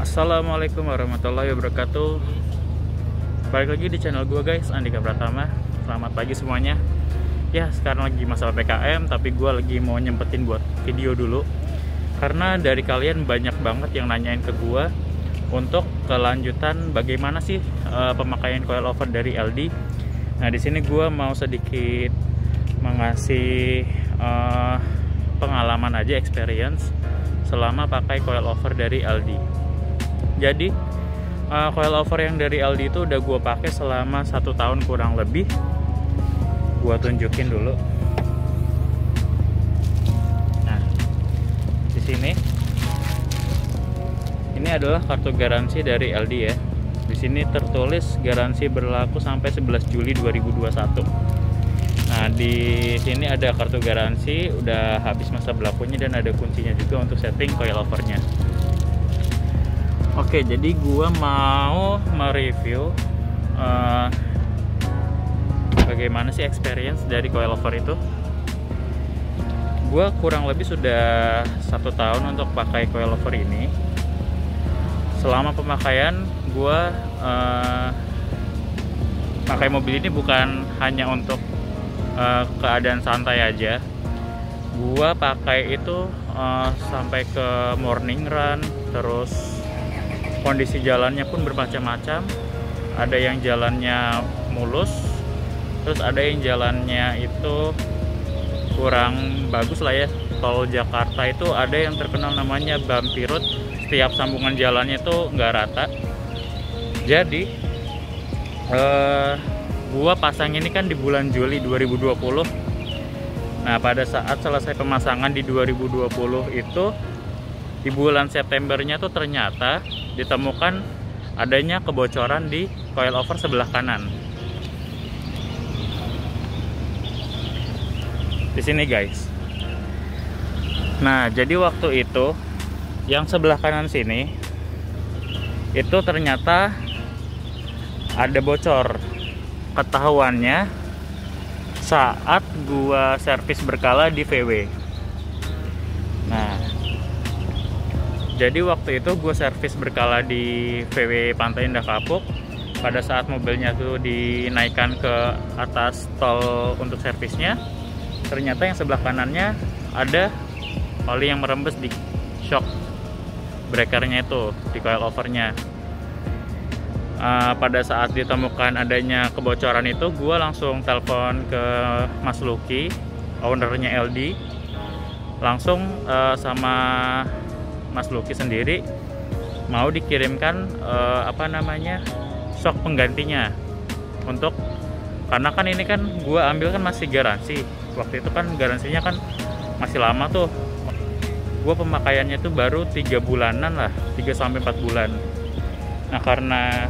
Assalamualaikum warahmatullahi wabarakatuh. Balik lagi di channel gue guys, Andika Pratama. Selamat pagi semuanya. Ya sekarang lagi masalah PKM, tapi gue lagi mau nyempetin buat video dulu. Karena dari kalian banyak banget yang nanyain ke gue untuk kelanjutan bagaimana sih pemakaian coilover dari LD. Nah di sini gue mau sedikit mengasih pengalaman aja, experience selama pakai coilover dari LD. Jadi coilover yang dari LD itu udah gue pakai selama 1 tahun kurang lebih. Gue tunjukin dulu. Nah, di sini ini adalah kartu garansi dari LD ya. Di sini tertulis garansi berlaku sampai 11 Juli 2021. Nah, di sini ada kartu garansi, udah habis masa berlakunya dan ada kuncinya juga untuk setting coilovernya. Oke, jadi gua mau mereview bagaimana sih experience dari coilover itu. Gua kurang lebih sudah 1 tahun untuk pakai coilover ini. Selama pemakaian gua pakai mobil ini bukan hanya untuk keadaan santai aja. Gua pakai itu sampai ke morning run, terus kondisi jalannya pun bermacam-macam. Ada yang jalannya mulus, terus ada yang jalannya itu kurang bagus lah ya. Tol Jakarta itu ada yang terkenal namanya bumpy road, setiap sambungan jalannya itu nggak rata. Jadi gua pasang ini kan di bulan Juli 2020. Nah pada saat selesai pemasangan di 2020 itu, di bulan Septembernya tuh ternyata ditemukan adanya kebocoran di coilover sebelah kanan. Di sini guys. Nah, jadi waktu itu yang sebelah kanan sini itu ternyata ada bocor. Ketahuannya saat gua servis berkala di VW. Nah, jadi waktu itu gue servis berkala di VW Pantai Indah Kapuk. Pada saat mobilnya tuh dinaikkan ke atas tol untuk servisnya, ternyata yang sebelah kanannya ada oli yang merembes di shock breakernya itu, di coilovernya. Pada saat ditemukan adanya kebocoran itu, gue langsung telepon ke Mas Lucky, ownernya LD. Langsung sama Mas Lucky sendiri mau dikirimkan shock penggantinya, untuk karena kan ini kan gue ambil kan masih garansi. Waktu itu kan garansinya kan masih lama tuh. Gue pemakaiannya tuh baru 3 bulanan lah, 3-4 bulan. Nah karena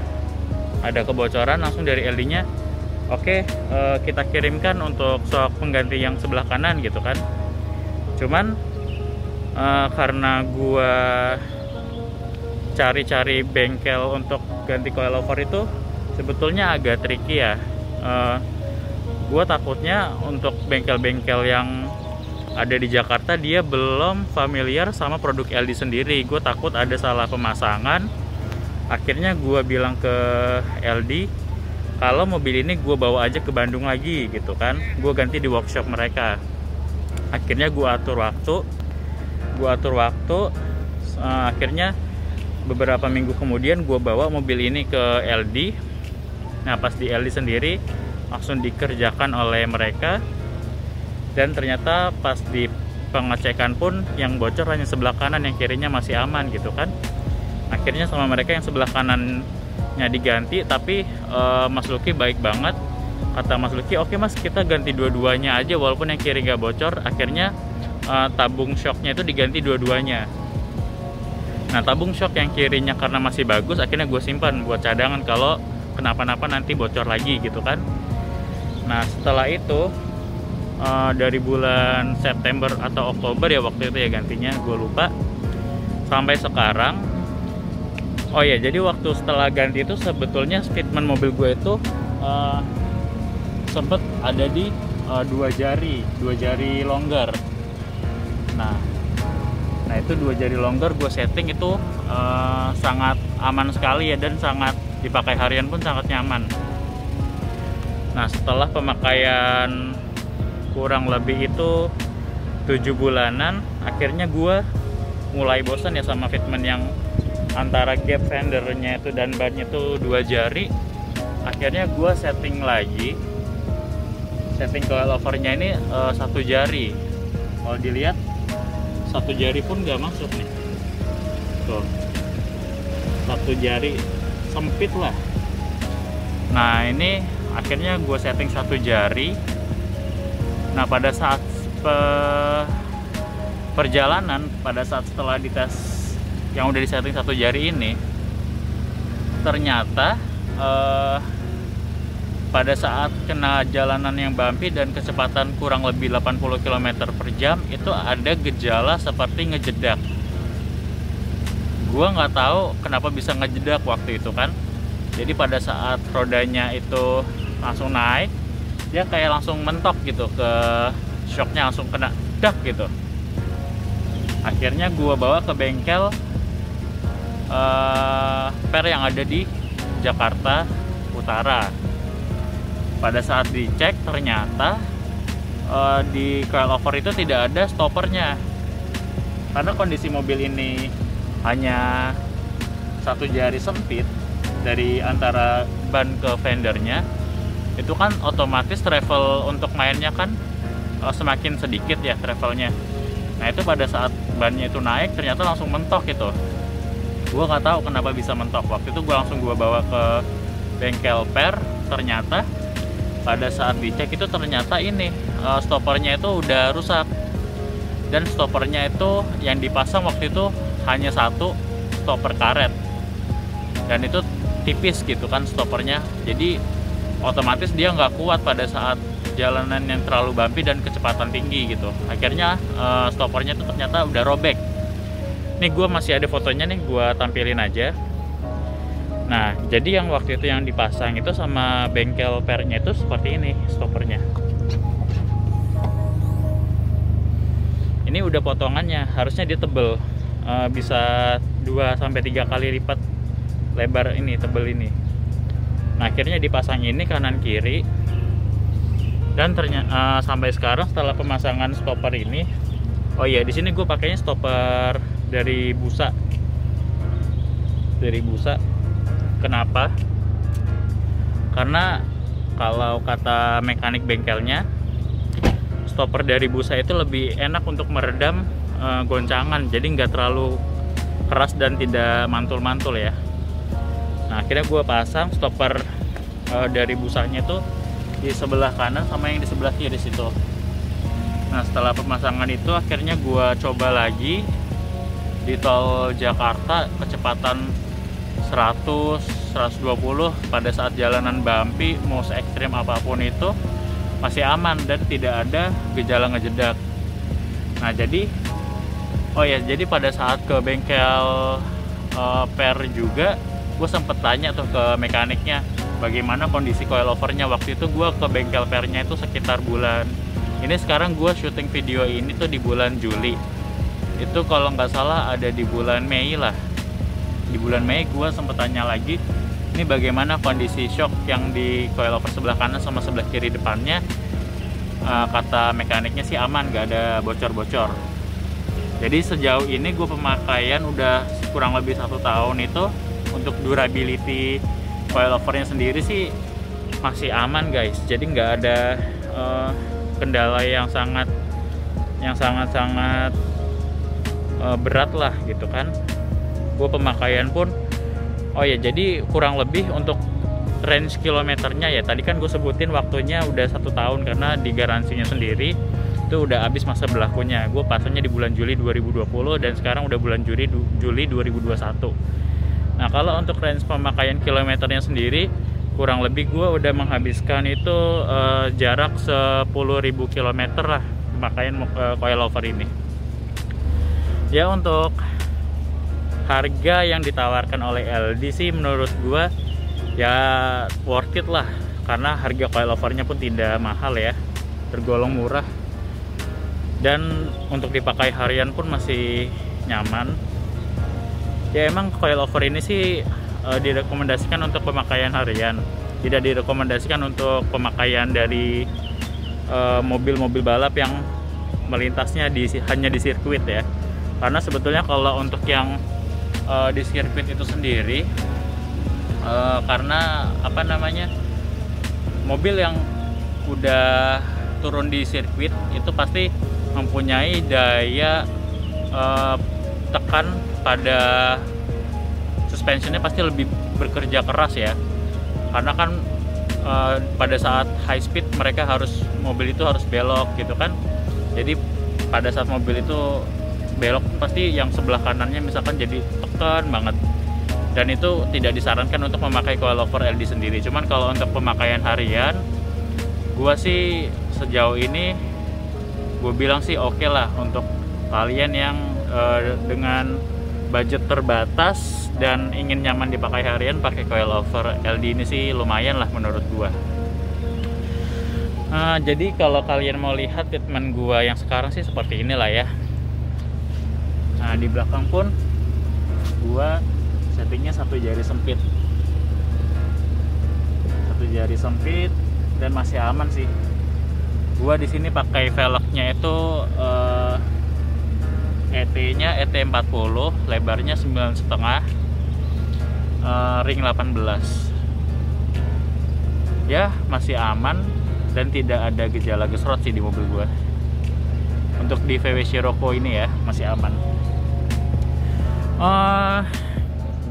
ada kebocoran, langsung dari LD nya oke, kita kirimkan untuk shock pengganti yang sebelah kanan gitu kan. Cuman karena gua cari-cari bengkel untuk ganti coilover itu sebetulnya agak tricky ya. Gua takutnya untuk bengkel-bengkel yang ada di Jakarta dia belum familiar sama produk LD sendiri. Gue takut ada salah pemasangan. Akhirnya gua bilang ke LD kalau mobil ini gue bawa aja ke Bandung lagi gitu kan. Gue ganti di workshop mereka. Akhirnya gue atur waktu. Akhirnya beberapa minggu kemudian gue bawa mobil ini ke LD. Nah pas di LD sendiri langsung dikerjakan oleh mereka, dan ternyata pas di pengecekan pun yang bocor hanya sebelah kanan, yang kirinya masih aman gitu kan. Akhirnya sama mereka yang sebelah kanannya diganti, tapi Mas Lucky baik banget. Kata Mas Lucky, oke mas, kita ganti dua-duanya aja walaupun yang kiri gak bocor. Akhirnya tabung shocknya itu diganti dua-duanya. Nah tabung shock yang kirinya karena masih bagus, akhirnya gue simpan buat cadangan kalau kenapa-napa nanti bocor lagi gitu kan. Nah setelah itu dari bulan September atau Oktober ya waktu itu ya gantinya, gue lupa, sampai sekarang. Oh ya, jadi waktu setelah ganti itu sebetulnya fitment mobil gue itu sempet ada di 2 jari longgar. Nah itu 2 jari longgar gue setting itu 1 sangat aman sekali ya, dan sangat dipakai harian pun sangat nyaman. Nah, setelah pemakaian kurang lebih itu 7 bulanan, akhirnya gue mulai bosan ya sama fitment yang antara gap fendernya itu dan bannya itu 2 jari. Akhirnya gue setting lagi, setting coilovernya ini 1 jari. Kalau dilihat 1 jari pun gak masuk nih, tuh 1 jari sempit lah. Nah, ini akhirnya gue setting 1 jari. Nah, pada saat perjalanan, pada saat setelah dites yang udah disetting 1 jari ini, ternyata pada saat kena jalanan yang bumpy dan kecepatan kurang lebih 80 km per jam, itu ada gejala seperti ngejedak. Gua nggak tahu kenapa bisa ngejedak waktu itu kan. Jadi pada saat rodanya itu langsung naik, dia kayak langsung mentok gitu, ke shocknya langsung kena dak gitu. Akhirnya gua bawa ke bengkel per yang ada di Jakarta Utara. Pada saat dicek, ternyata di coilover itu tidak ada stoppernya. Karena kondisi mobil ini hanya 1 jari sempit dari antara ban ke fendernya, itu kan otomatis travel untuk mainnya kan semakin sedikit ya travelnya. Nah, itu pada saat bannya itu naik, ternyata langsung mentok gitu. Gue nggak tahu kenapa bisa mentok. Waktu itu gue langsung bawa ke bengkel per. Ternyata pada saat dicek itu ternyata ini stoppernya itu udah rusak, dan stoppernya itu yang dipasang waktu itu hanya 1 stopper karet, dan itu tipis gitu kan stoppernya. Jadi otomatis dia nggak kuat pada saat jalanan yang terlalu bumpy dan kecepatan tinggi gitu. Akhirnya stoppernya itu ternyata udah robek. Nih gue masih ada fotonya nih, gue tampilin aja. Nah, jadi yang waktu itu yang dipasang itu sama bengkel pernya itu seperti ini stoppernya. Ini udah potongannya, harusnya dia tebel, bisa 2-3 kali lipat lebar ini, tebel ini. Nah, akhirnya dipasang ini kanan kiri, dan ternyata sampai sekarang setelah pemasangan stopper ini, oh iya, di sini gue pakainya stopper dari busa, Kenapa? Karena kalau kata mekanik bengkelnya, stopper dari busa itu lebih enak untuk meredam goncangan, jadi nggak terlalu keras dan tidak mantul-mantul ya. Nah, akhirnya gue pasang stopper dari busanya itu di sebelah kanan sama yang di sebelah kiri situ. Nah, setelah pemasangan itu akhirnya gue coba lagi di tol Jakarta kecepatan 100-120 pada saat jalanan bumpy, mau se-ekstrim apapun itu masih aman dan tidak ada gejala ngejedak. Nah, jadi pada saat ke bengkel per juga, gue sempet tanya tuh ke mekaniknya bagaimana kondisi coilovernya. Waktu itu gue ke bengkel pernya itu sekitar bulan ini, sekarang gue syuting video ini tuh di bulan Juli, itu kalau nggak salah ada di bulan Mei lah. Di bulan Mei gue sempet tanya lagi, ini bagaimana kondisi shock yang di coilover sebelah kanan sama sebelah kiri depannya. Kata mekaniknya sih aman, gak ada bocor-bocor. Jadi sejauh ini gue pemakaian udah kurang lebih 1 tahun itu, untuk durability coilovernya sendiri sih masih aman guys. Jadi nggak ada kendala yang sangat berat lah gitu kan. Gue pemakaian pun, oh ya, jadi kurang lebih untuk range kilometernya ya, tadi kan gue sebutin waktunya udah 1 tahun karena di garansinya sendiri itu udah habis masa berlakunya. Gue pasangnya di bulan Juli 2020 dan sekarang udah bulan Juli 2021. Nah, kalau untuk range pemakaian kilometernya sendiri, kurang lebih gue udah menghabiskan itu jarak 10.000 km lah pemakaian coilover ini. Ya, untuk harga yang ditawarkan oleh LD sih menurut gua ya worth it lah, karena harga coilovernya pun tidak mahal ya, tergolong murah, dan untuk dipakai harian pun masih nyaman. Ya emang coilover ini sih direkomendasikan untuk pemakaian harian, tidak direkomendasikan untuk pemakaian dari mobil-mobil balap yang melintasnya hanya di sirkuit ya. Karena sebetulnya kalau untuk yang di sirkuit itu sendiri, karena apa namanya, mobil yang udah turun di sirkuit itu pasti mempunyai daya tekan pada suspensionnya pasti lebih bekerja keras ya, karena kan pada saat high speed mobil itu harus belok gitu kan. Jadi pada saat mobil itu belok pasti yang sebelah kanannya misalkan jadi tekan banget, dan itu tidak disarankan untuk memakai coilover LD sendiri. Cuman kalau untuk pemakaian harian, gua sih sejauh ini gue bilang sih oke lah untuk kalian yang dengan budget terbatas dan ingin nyaman dipakai harian, pakai coilover LD ini sih lumayan lah menurut gua. Jadi kalau kalian mau lihat treatment gua yang sekarang sih seperti inilah ya. Nah, di belakang pun gua settingnya satu jari sempit dan masih aman sih. Gua di sini pakai velgnya itu ET-nya ET40, lebarnya 9,5, ring 18. Ya, masih aman dan tidak ada gejala gesrot sih di mobil gua. Untuk di VW Scirocco ini ya, masih aman.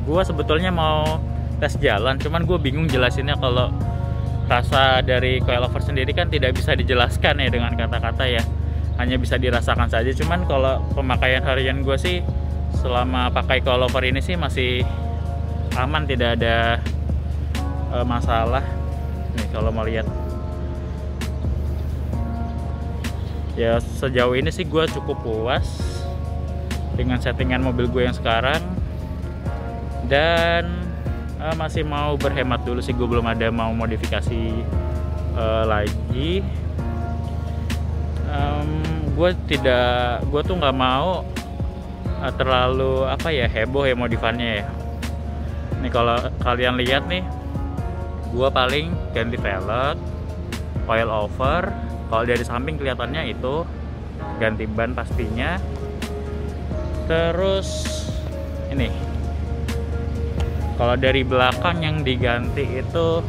Gua sebetulnya mau tes jalan, cuman gue bingung jelasinnya kalau rasa dari coilover sendiri kan tidak bisa dijelaskan ya dengan kata-kata ya, hanya bisa dirasakan saja. Cuman kalau pemakaian harian gue sih selama pakai coilover ini sih masih aman, tidak ada masalah. Nih kalau mau lihat ya, sejauh ini sih gue cukup puas dengan settingan mobil gue yang sekarang, dan masih mau berhemat dulu sih. Gue belum ada mau modifikasi lagi. Gue tuh nggak mau terlalu heboh ya modifannya ya. Nih kalau kalian lihat nih, gue paling ganti velg, coilover. Kalau dari samping kelihatannya itu ganti ban pastinya. Terus ini kalau dari belakang yang diganti itu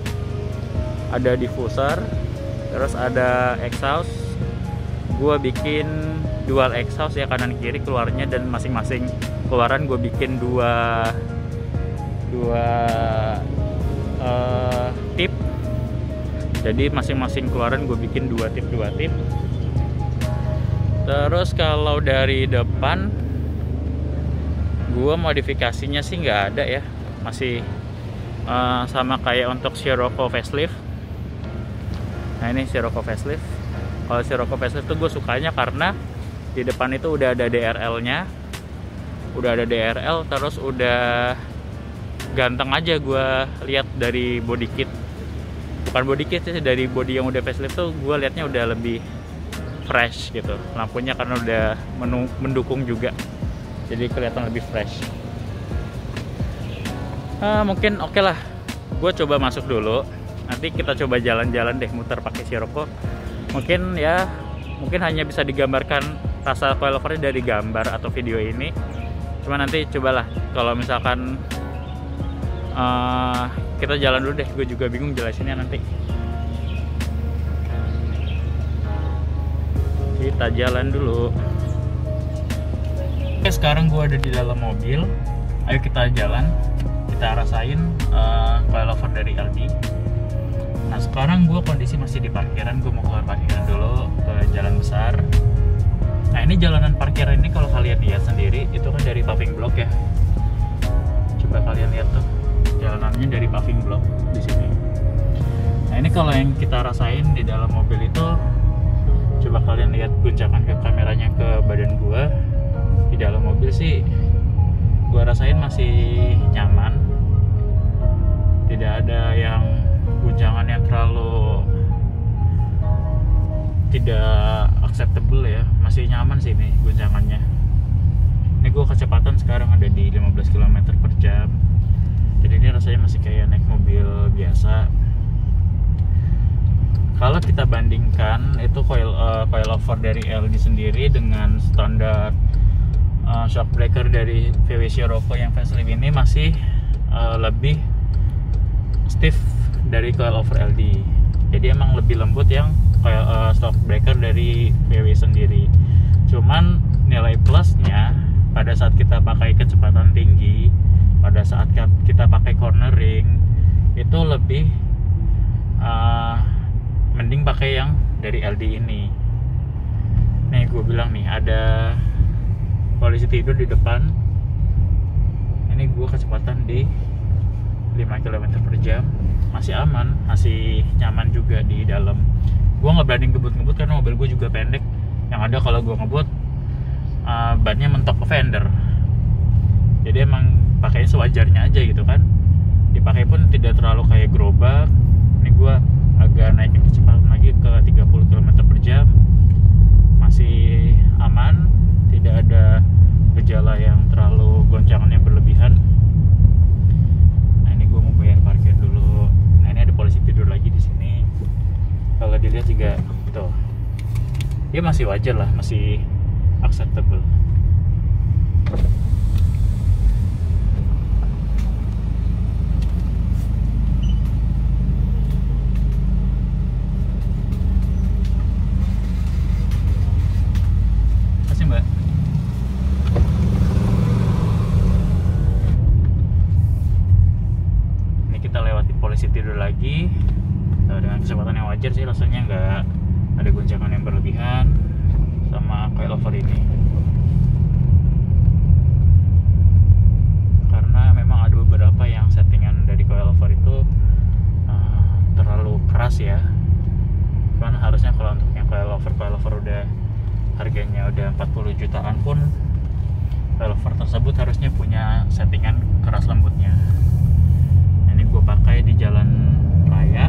ada diffuser, terus ada exhaust. Gue bikin dual exhaust ya, kanan kiri keluarnya, dan masing-masing keluaran gue bikin dua tip. Jadi masing-masing keluaran gue bikin dua tip. Terus kalau dari depan gue modifikasinya sih nggak ada ya, masih sama kayak untuk Scirocco facelift. Nah ini Scirocco facelift. Kalau Scirocco facelift tuh gue sukanya karena di depan itu udah ada DRL-nya, terus udah ganteng aja gue lihat dari body kit. Bukan body kit sih, dari body yang udah facelift tuh gue liatnya udah lebih fresh gitu. Lampunya karena udah mendukung juga, jadi kelihatan lebih fresh. Mungkin oke lah, gue coba masuk dulu. Nanti kita coba jalan-jalan deh, muter pakai Scirocco. Mungkin hanya bisa digambarkan rasa coilovernya dari gambar atau video ini. Cuma nanti cobalah kalau misalkan kita jalan dulu deh, gue juga bingung jelasinnya nanti. Kita jalan dulu. Oke, sekarang gue ada di dalam mobil. Ayo kita jalan, kita rasain coilover dari LD. Nah sekarang gue kondisi masih di parkiran, gue mau keluar parkiran dulu ke jalan besar. Nah ini jalanan parkiran ini kalau kalian lihat sendiri itu kan dari paving block ya. Coba kalian lihat tuh, jalanannya dari paving block di sini. Nah ini kalau yang kita rasain di dalam mobil itu, coba kalian lihat guncangan ke kameranya ke badan gua. Di dalam mobil sih gua rasain masih nyaman, tidak ada yang guncangan yang terlalu tidak acceptable ya, masih nyaman sih ini guncangannya. Ini gue kecepatan sekarang ada di 15 km per jam. Jadi ini rasanya masih kayak naik mobil biasa. Kalau kita bandingkan itu coilover dari LD sendiri dengan standar shock breaker dari VW Scirocco yang facelift ini masih lebih stiff dari coilover LD. Jadi emang lebih lembut yang shock breaker dari VW sendiri. Cuman nilai plusnya pada saat kita pakai kecepatan tinggi, pada saat kita pakai cornering itu lebih mending pakai yang dari LD ini. Nih gue bilang nih ada polisi tidur di depan. Ini gue kecepatan di 5 km per jam, masih aman, masih nyaman juga di dalam. Gue nggak berani ngebut-ngebut karena mobil gue juga pendek. Yang ada kalau gue ngebut bannya mentok ke fender. Jadi emang pakainya sewajarnya aja gitu kan. Dipakai pun tidak terlalu kayak gerobak. Ini gue agak naikin kecepatan lagi ke 30 km per jam, masih aman, tidak ada gejala yang terlalu goncangan yang berlebihan. Nah ini gue mau bayar parkir dulu. Nah ini ada polisi tidur lagi di sini. Kalau dilihat juga tuh, dia masih wajar lah, masih acceptable. Tidur lagi dengan kecepatan yang wajar sih, rasanya nggak ada goncangan yang berlebihan sama coilover ini. Karena memang ada beberapa yang settingan dari coilover itu terlalu keras ya. Cuman harusnya kalau untuk yang coilover udah harganya udah 40 jutaan pun coilover tersebut harusnya punya settingan keras lembutnya. Ini gue pakai di jalan raya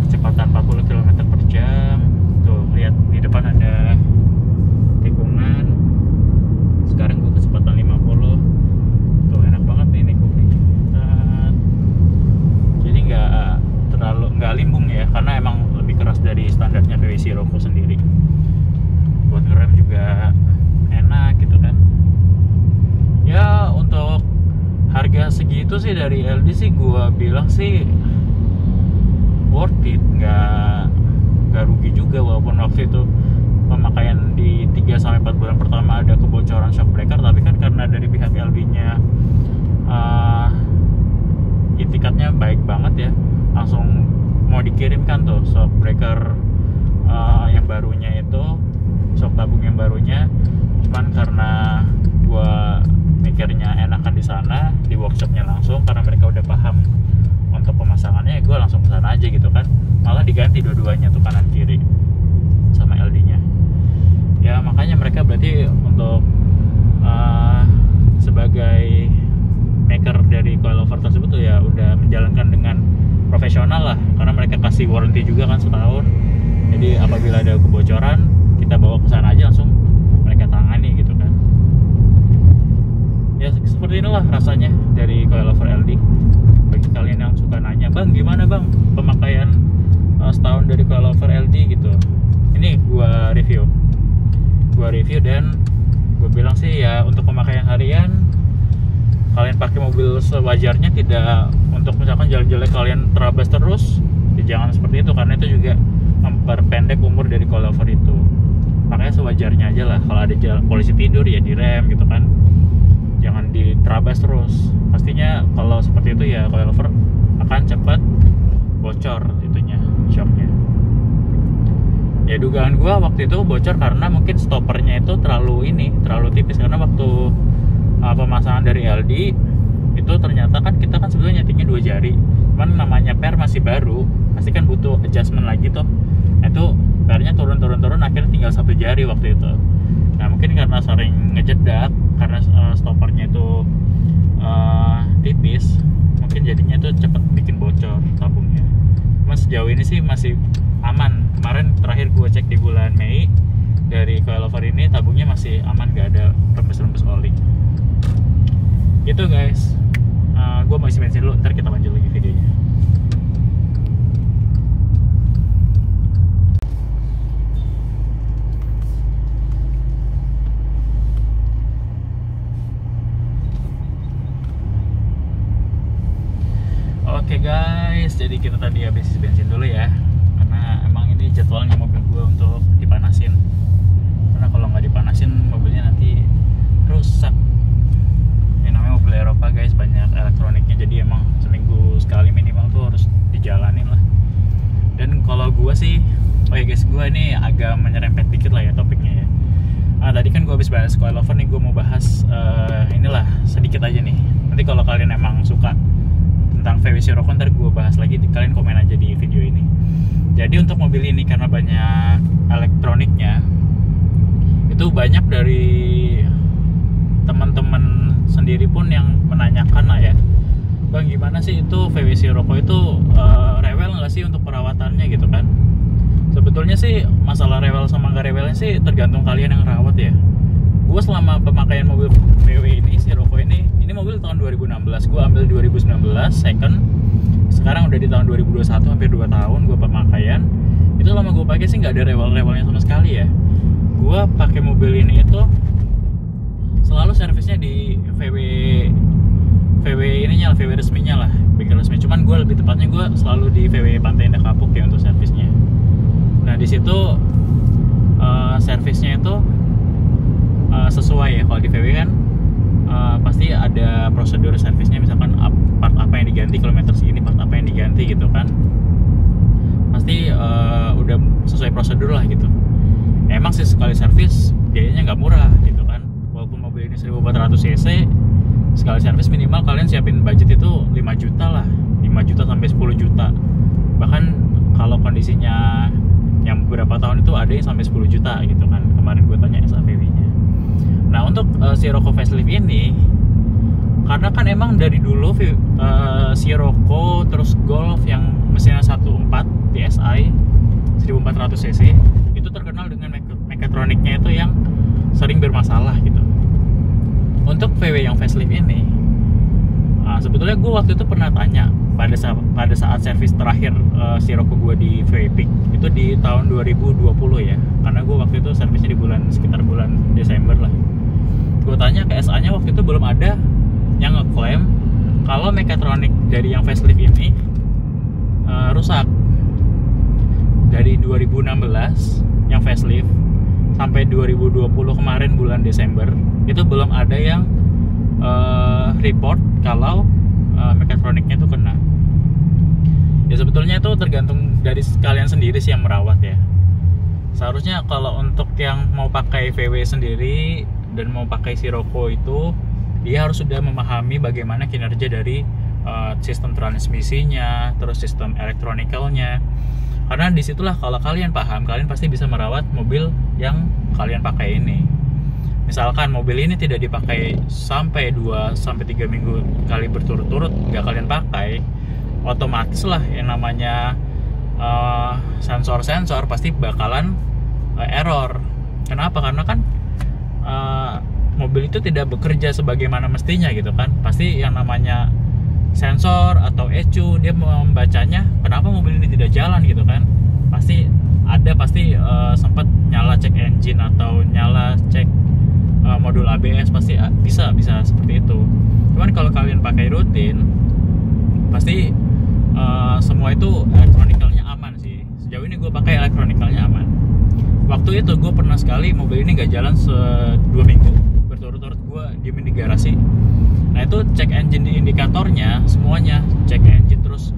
kecepatan 40 km per jam. Tuh lihat di depan ada tikungan. Sekarang gue kecepatan 50. Tuh enak banget nih gue. Jadi nggak limbung ya, karena emang lebih keras dari standarnya VW Scirocco sendiri. Buat ngerem juga enak gitu kan. Ya untuk harga segitu sih dari LD sih gua bilang sih worth it, nggak rugi juga. Walaupun waktu itu pemakaian di 3-4 bulan pertama ada kebocoran shock breaker, tapi kan karena dari pihak LD-nya itikadnya baik banget ya, langsung mau dikirimkan tuh shock breaker yang barunya itu, shock tabung yang barunya. Cuman karena gua mikirnya enakan di sana, di workshopnya langsung, karena mereka udah paham untuk pemasangannya, gue langsung ke sana aja gitu kan. Malah diganti dua-duanya tuh kanan kiri sama LD-nya. Ya makanya mereka berarti untuk sebagai maker dari coilover tersebut tuh ya udah menjalankan dengan profesional lah, karena mereka kasih warranty juga kan setahun. Jadi apabila ada kebocoran, kita bawa ke sana aja langsung mereka tangani gitu kan. Ya seperti inilah rasanya dari coilover LD. Bagi kalian yang suka nanya, bang gimana bang pemakaian setahun dari coilover LD gitu, ini gua review dan gue bilang sih ya untuk pemakaian harian kalian pakai mobil sewajarnya, tidak untuk misalkan jalan-jalan kalian terabas terus, ya jangan seperti itu, karena itu juga memperpendek umur dari coilover itu. Makanya sewajarnya aja lah. Kalau ada polisi tidur ya direm gitu kan, jangan diterabas terus. Pastinya kalau seperti itu ya coilover akan cepat bocor itunya, shocknya. Ya dugaan gua waktu itu bocor karena mungkin stoppernya itu terlalu tipis, karena waktu pemasangan dari LD itu ternyata kan kita kan sebetulnya nyetingnya 2 jari, cuman namanya per masih baru, pasti kan butuh adjustment lagi tuh. Itu pernya turun akhirnya tinggal 1 jari waktu itu. Nah mungkin karena sering ngejedak, karena stoppernya itu tipis, mungkin jadinya itu cepet bikin bocor tabungnya. Cuma sejauh ini sih masih aman. Kemarin terakhir gue cek di bulan Mei dari coilover ini tabungnya masih aman, gak ada rembes-rembes oli gitu guys. Gue mau isi bensin dulu, ntar kita lanjut lagi videonya. Oke guys, jadi kita tadi habis isi bensin dulu ya, karena emang ini jadwalnya mobil gue untuk dipanasin. Karena kalau nggak dipanasin mobilnya nanti rusak. Ini namanya mobil Eropa guys, banyak elektroniknya, jadi emang seminggu sekali minimal tuh harus dijalanin lah. Dan kalau gue sih, oh ya guys, gue ini agak menyerempet dikit lah ya topiknya ya. Tadi kan gue habis bahas coilover nih, gue mau bahas inilah sedikit aja nih. Nanti kalau kalian emang suka tentang VW Sirocco ntar gue bahas lagi, kalian komen aja di video ini. Jadi untuk mobil ini karena banyak elektroniknya, itu banyak dari teman-teman sendiri pun yang menanyakan lah ya, bang gimana sih itu VW Sirocco itu rewel nggak sih untuk perawatannya gitu kan. Sebetulnya sih masalah rewel sama nggak rewelnya sih tergantung kalian yang rawat ya. Gue selama pemakaian mobil VW ini, Sirocco ini mobil tahun 2016, gue ambil 2019 second, sekarang udah di tahun 2021, hampir 2 tahun gue pemakaian. Itu selama gue pakai sih nggak ada rewel-rewelnya sama sekali ya. Gue pakai mobil ini itu selalu servisnya di VW ininya lah, VW resminya lah, bengkel resmi. Cuman gue lebih tepatnya gue selalu di VW Pantai Indah Kapuk ya untuk servisnya. Nah di situ servisnya itu sesuai ya. Kalau di VW kan pasti ada prosedur servisnya, misalkan part apa yang diganti, kilometer segini part apa yang diganti gitu kan. Pasti udah sesuai prosedur lah gitu. Emang sih sekali servis biayanya nggak murah gitu kan. Walaupun mobil ini 1400 cc, sekali servis minimal kalian siapin budget itu 5 juta lah, 5 juta sampai 10 juta. Bahkan kalau kondisinya yang beberapa tahun itu ada yang sampai 10 juta gitu kan. Kemarin gue tanya SAVW-nya. Nah untuk Sirocco facelift ini, karena kan emang dari dulu Sirocco terus Golf yang mesinnya 1.4 TSI 1400 cc itu terkenal dengan mekatroniknya itu yang sering bermasalah gitu. Untuk VW yang facelift ini, sebetulnya gue waktu itu pernah tanya pada saat servis terakhir Sirocco gue di VW Peak itu di tahun 2020 ya, karena gue waktu itu servisnya di sekitar bulan Desember lah. Gue tanya ke SA-nya, waktu itu belum ada yang ngeklaim kalau mekatronik dari yang facelift ini rusak. Dari 2016 yang facelift sampai 2020 kemarin bulan Desember itu belum ada yang report kalau mekatroniknya itu kena. Ya sebetulnya itu tergantung dari kalian sendiri sih yang merawat ya. Seharusnya kalau untuk yang mau pakai VW sendiri dan mau pakai Sirocco itu, dia harus sudah memahami bagaimana kinerja dari sistem transmisinya, terus sistem elektronikalnya. Karena disitulah kalau kalian paham, kalian pasti bisa merawat mobil yang kalian pakai ini. Misalkan mobil ini tidak dipakai sampai 2-3 minggu kali berturut-turut nggak kalian pakai, otomatis lah yang namanya sensor-sensor pasti bakalan error. Kenapa? Karena kan mobil itu tidak bekerja sebagaimana mestinya gitu kan. Pasti yang namanya sensor atau ECU dia membacanya kenapa mobil ini tidak jalan gitu kan. Pasti sempat nyala cek engine atau nyala cek modul ABS, pasti bisa seperti itu. Cuman kalau kalian pakai rutin pasti semua itu elektronikalnya aman sih. Sejauh ini gue pakai elektronikalnya aman. Waktu itu gue pernah sekali mobil ini gak jalan 2 minggu berturut-turut, gue diemin di garasi. Nah itu cek engine di indikatornya semuanya, cek engine terus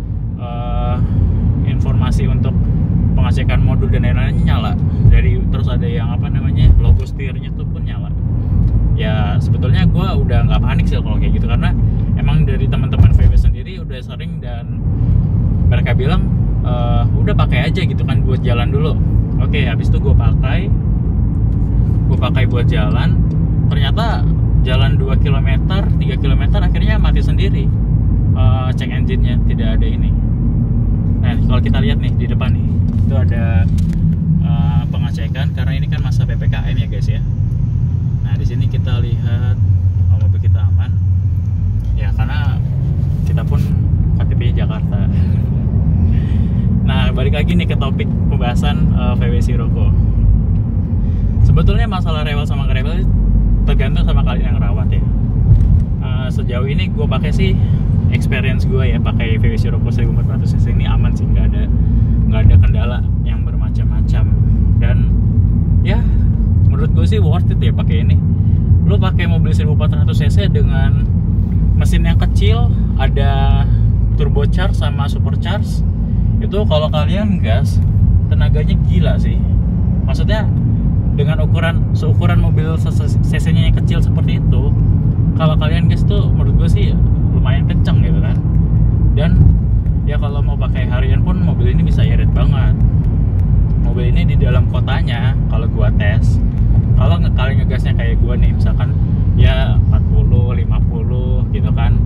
informasi untuk pengecekan modul dan lain-lainnya nyala. Terus ada yang logo setirnya tuh pun nyala. Ya sebetulnya gue udah nggak panik sih kalau kayak gitu, karena emang dari teman-teman VW sendiri udah sering dan mereka bilang udah pakai aja gitu kan buat jalan dulu. Oke, habis itu gue pakai buat jalan, ternyata jalan 2 km, 3 km akhirnya mati sendiri. Cek engine-nya tidak ada ini. Nah, kalau kita lihat nih di depan nih, itu ada pengecekan karena ini kan masa PPKM ya guys ya. Nah di sini kita lihat mobil kita aman ya, karena kita pun KTP Jakarta. Nah balik lagi nih ke topik pembahasan VW Sirocco. Sebetulnya masalah rewel sama ngerewel tergantung sama kalian yang rawat ya. Sejauh ini gue pakai sih, experience gue ya pakai VW Sirocco 1400 cc ini aman sih, nggak ada kendala yang bermacam-macam. Dan ya menurut gue sih worth it ya pakai ini. Lu pakai mobil 1400 cc dengan mesin yang kecil, ada turbocharge sama supercharge, itu kalau kalian gas tenaganya gila sih. Maksudnya dengan seukuran mobil cc-nya yang kecil seperti itu, kalau kalian gas tuh menurut gue sih lumayan kenceng gitu kan. Dan ya kalau mau pakai harian pun mobil ini bisa irit banget. Mobil ini di dalam kotanya kalau gua tes, kalau kalian ngegasnya kayak gua nih misalkan ya 40, 50 gitu kan,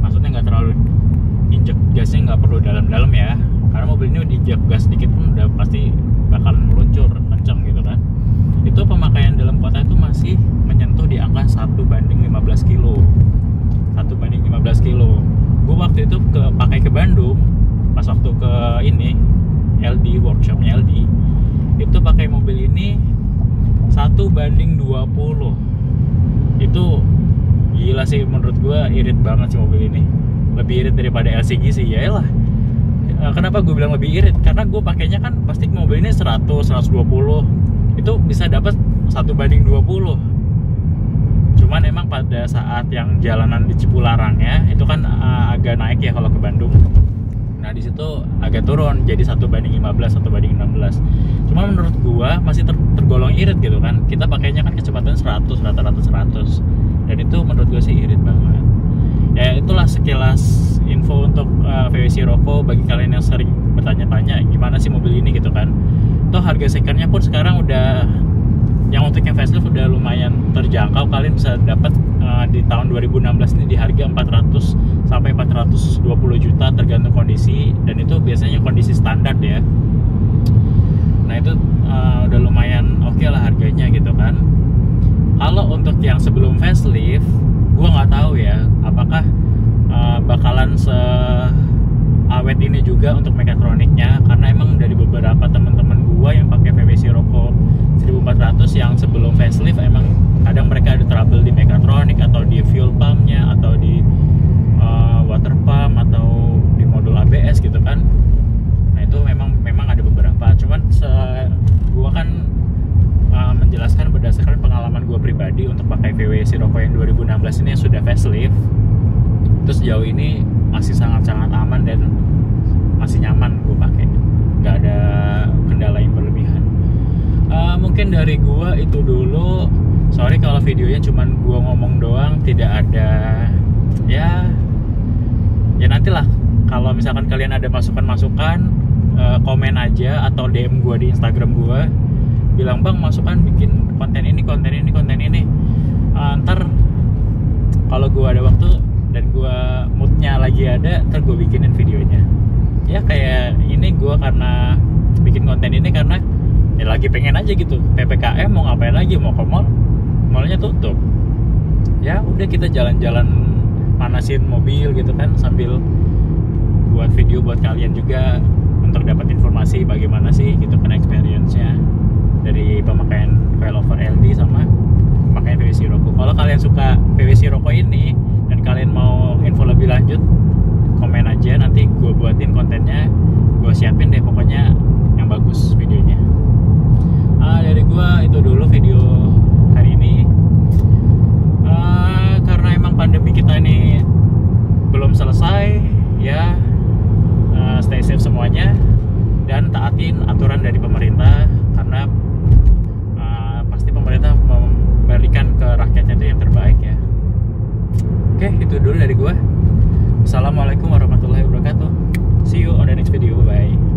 maksudnya nggak terlalu injek gasnya, nggak perlu dalam-dalam ya, karena mobil ini diinjek gas sedikit pun udah pasti bakalan meluncur kenceng gitu kan. Itu pemakaian dalam kota itu masih menyentuh di angka 1:15 kilo. 1:15 kilo. Gua waktu itu pakai ke Bandung, pas waktu ke ini LD, workshopnya LD, itu pakai mobil ini 1:20. Itu gila sih menurut gua, irit banget sih mobil ini, lebih irit daripada LCG sih. Ya lah, kenapa gue bilang lebih irit, karena gue pakainya kan pasti mobil ini 100, 120, itu bisa dapat 1:20. Cuman emang pada saat yang jalanan di Cipularang ya, itu kan agak naik ya kalau ke Bandung. Nah di situ agak turun jadi 1:15, 1:16. Cuma menurut gua masih tergolong irit gitu kan. Kita pakainya kan kecepatan 100, rata-rata 100. Dan itu menurut gua sih irit banget. Ya itulah sekilas info untuk VW Sirocco. Bagi kalian yang sering bertanya-tanya gimana sih mobil ini gitu kan. Toh harga secondnya pun sekarang udah, yang untuk yang facelift udah lumayan terjangkau. Kalian bisa dapat di tahun 2016 ini di harga 400 sampai 420 juta tergantung kondisi, dan itu biasanya kondisi standar ya. Nah itu udah lumayan oke lah harganya gitu kan. Kalau untuk yang sebelum facelift, gua nggak tahu ya apakah bakalan seawet ini juga untuk mekatroniknya, karena emang dari beberapa teman-teman gua yang pakai VW Sirocco 1400 yang sebelum facelift, emang kadang mereka ada trouble di mekatronik atau di fuel pumpnya atau di water pump atau di modul ABS gitu kan. Nah itu memang ada beberapa. Cuman gua kan menjelaskan berdasarkan pengalaman gua pribadi untuk pakai VW Sirocco yang 2016 ini yang sudah facelift. Terus sejauh ini masih sangat-sangat aman dan masih nyaman gua pakai. Nggak ada kendala yang berlebihan. Mungkin dari gua itu dulu. Sorry kalau videonya cuman gua ngomong doang, tidak ada ya nantilah kalau misalkan kalian ada masukan-masukan, komen aja atau DM gua di Instagram gua, bilang bang masukan bikin konten ini. Ntar kalau gua ada waktu dan gua moodnya lagi ada, ntar gua bikinin videonya. Ya kayak ini gua karena bikin konten ini karena ya lagi pengen aja gitu. PPKM mau ngapain lagi, mau ke mall, mallnya tutup. Ya udah kita jalan-jalan manasin mobil gitu kan, sambil buat video buat kalian juga untuk dapat informasi bagaimana sih gitu kan experience-nya dari pemakaian coilover LD sama pemakaian VW Sirocco. Kalau kalian suka VW Sirocco ini dan kalian mau info lebih lanjut, komen aja, nanti gue buatin kontennya, gue siapin deh pokoknya yang bagus videonya. Dari gue itu dulu video hari ini. Karena emang pandemi kita ini belum selesai ya, stay safe semuanya dan taatin aturan dari pemerintah, karena pasti pemerintah memberikan ke rakyatnya itu yang terbaik ya. Oke, itu dulu dari gua. Assalamualaikum warahmatullahi wabarakatuh. See you on the next video. Bye.